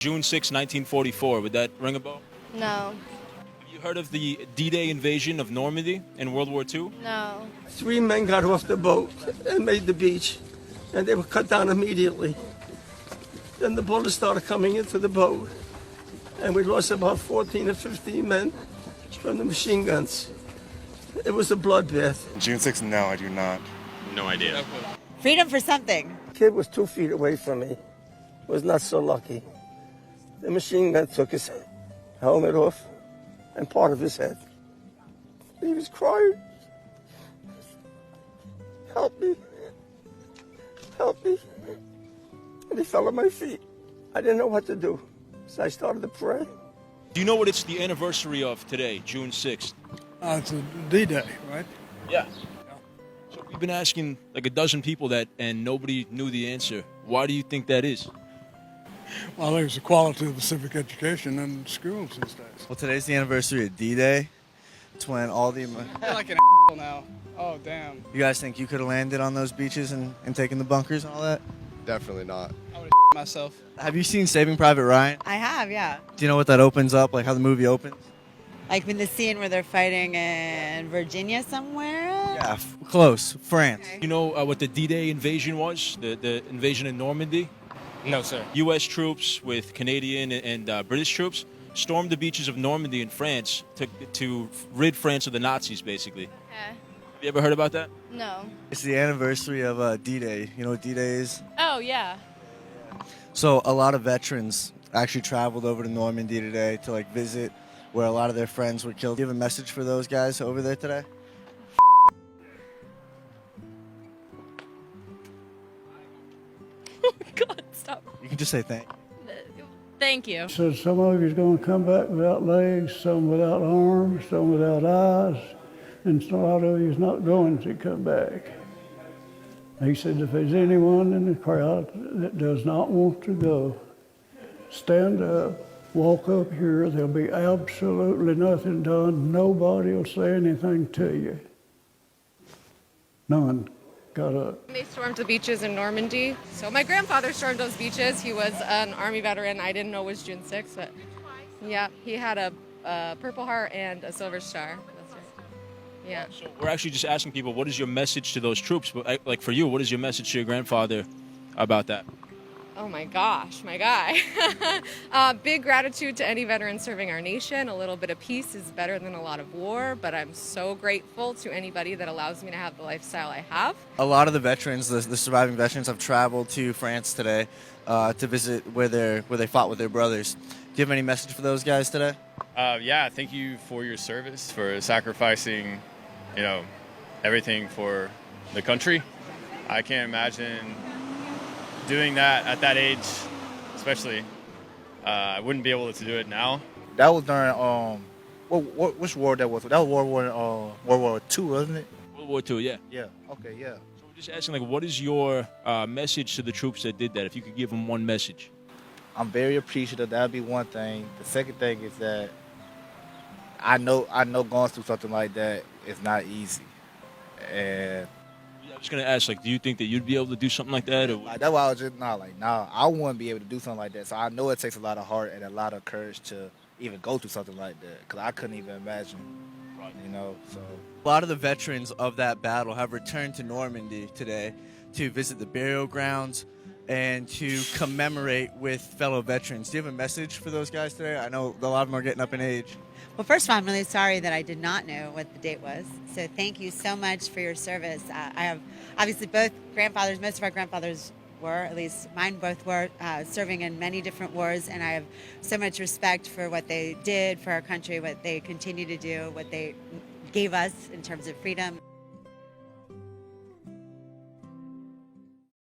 June 6, 1944, would that ring a bell? No. Have you heard of the D-Day invasion of Normandy in World War II? No. 3 men got off the boat and made the beach, and they were cut down immediately. Then the bullets started coming into the boat, and we lost about 14 or 15 men from the machine guns. It was a bloodbath. June 6th, no, I do not. No idea. Freedom for something. The kid was 2 feet away from me. Was not so lucky. The machine gun took his helmet off and part of his head. He was crying. Help me. Help me. And he fell at my feet. I didn't know what to do, so I started to pray. Do you know what it's the anniversary of today, June 6th? It's a D-Day, right? Yeah. So we've been asking like a dozen people that, and nobody knew the answer. Why do you think that is? Well, I think it's the quality of the civic education in schools these days. Well, today's the anniversary of D-Day. It's when all the... I feel like an now. Oh, damn. You guys think you could have landed on those beaches and taken the bunkers and all that? Definitely not. I would have myself. Have you seen Saving Private Ryan? I have, yeah. Do you know what that opens up, like how the movie opens? Like in the scene where they're fighting in Virginia somewhere? Yeah, close. France. Okay. You know what the D-Day invasion was? The invasion in Normandy? No, sir. U.S. troops with Canadian and British troops stormed the beaches of Normandy in France to rid France of the Nazis, basically. Okay. Have you ever heard about that? No. It's the anniversary of D-Day. You know what D-Day is? Oh, yeah. So a lot of veterans actually traveled over to Normandy today to like visit where a lot of their friends were killed. Do you have a message for those guys over there today? God, stop. You can just say Thank you. So some of you's going to come back without legs, some without arms, some without eyes, and a lot of you's not going to come back. He said, if there's anyone in the crowd that does not want to go, stand up, walk up here. There'll be absolutely nothing done. Nobody will say anything to you. None got up. They stormed the beaches in Normandy. So my grandfather stormed those beaches. He was an Army veteran. I didn't know it was June 6th, but yeah, he had a Purple Heart and a Silver Star. That's right. Yeah. So we're actually just asking people, what is your message to those troops? But like for you, what is your message to your grandfather about that? Oh my gosh, my guy. Big gratitude to any veteran serving our nation. A little bit of peace is better than a lot of war, but I'm so grateful to anybody that allows me to have the lifestyle I have. A lot of the veterans, the surviving veterans, have traveled to France today to visit where they fought with their brothers. Do you have any message for those guys today? Yeah, thank you for your service, for sacrificing, everything for the country. I can't imagine doing that at that age, especially. I wouldn't be able to do it now. That was during which war that was? That was World War II, wasn't it? World War II, yeah. Yeah. Okay. Yeah. So we're just asking, like, what is your message to the troops that did that? If you could give them one message. I'm very appreciative. That'd be one thing. The second thing is that I know going through something like that is not easy, and I was gonna ask, like, do you think that you'd be able to do something like that? Or that's why I was just I wouldn't be able to do something like that. So I know it takes a lot of heart and a lot of courage to even go through something like that, because I couldn't even imagine, So A lot of the veterans of that battle have returned to Normandy today to visit the burial grounds and to commemorate with fellow veterans. Do you have a message for those guys today? I know a lot of them are getting up in age. Well, first of all, I'm really sorry that I did not know what the date was. So thank you so much for your service. I have obviously both grandfathers, most of our grandfathers were, at least mine both were, serving in many different wars. And I have so much respect for what they did for our country, what they continue to do, what they gave us in terms of freedom.